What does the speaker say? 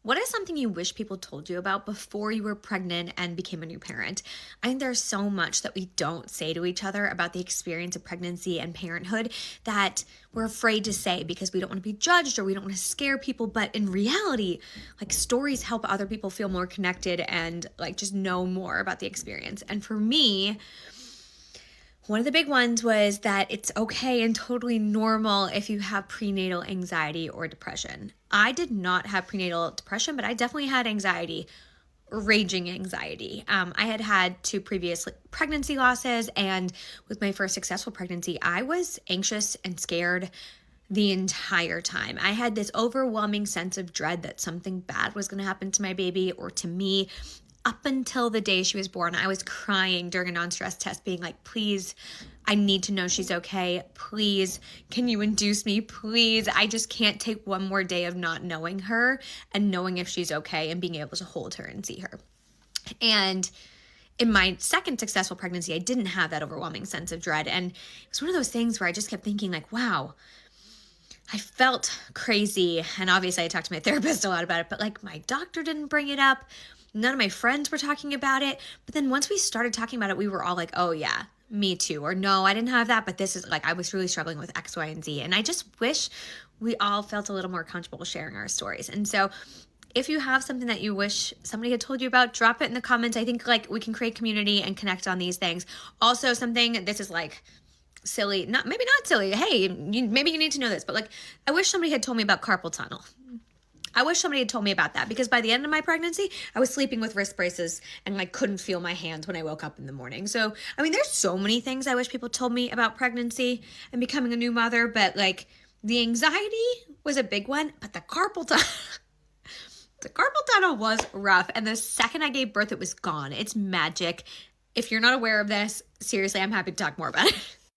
What is something you wish people told you about before you were pregnant and became a new parent? I think there's so much that we don't say to each other about the experience of pregnancy and parenthood that we're afraid to say because we don't want to be judged or we don't want to scare people. But in reality, like stories help other people feel more connected and like just know more about the experience. And for me, one of the big ones was that it's okay and totally normal if you have prenatal anxiety or depression. I did not have prenatal depression, but I definitely had anxiety, raging anxiety. I had had two previous pregnancy losses, and with my first successful pregnancy, I was anxious and scared the entire time. I had this overwhelming sense of dread that something bad was going to happen to my baby or to me. Up until the day she was born, I was crying during a non-stress test, being like, please, I need to know she's okay. Please, can you induce me? Please, I just can't take one more day of not knowing her and knowing if she's okay and being able to hold her and see her. And in my second successful pregnancy, I didn't have that overwhelming sense of dread. And it was one of those things where I just kept thinking like, wow, I felt crazy. And obviously I talked to my therapist a lot about it, but like my doctor didn't bring it up. None of my friends were talking about it. But then once we started talking about it, we were all like, oh yeah, me too. Or no, I didn't have that, but this is like, I was really struggling with X, Y, and Z. And I just wish we all felt a little more comfortable sharing our stories. And so if you have something that you wish somebody had told you about, drop it in the comments. I think like we can create community and connect on these things. Also something, this is like silly, maybe not silly. Hey, maybe you need to know this, but like, I wish somebody had told me about carpal tunnel. I wish somebody had told me about that because by the end of my pregnancy, I was sleeping with wrist braces and like couldn't feel my hands when I woke up in the morning. So, I mean, there's so many things I wish people told me about pregnancy and becoming a new mother, but like the anxiety was a big one, but the carpal tunnel, the carpal tunnel was rough. And the second I gave birth, it was gone. It's magic. If you're not aware of this, seriously, I'm happy to talk more about it.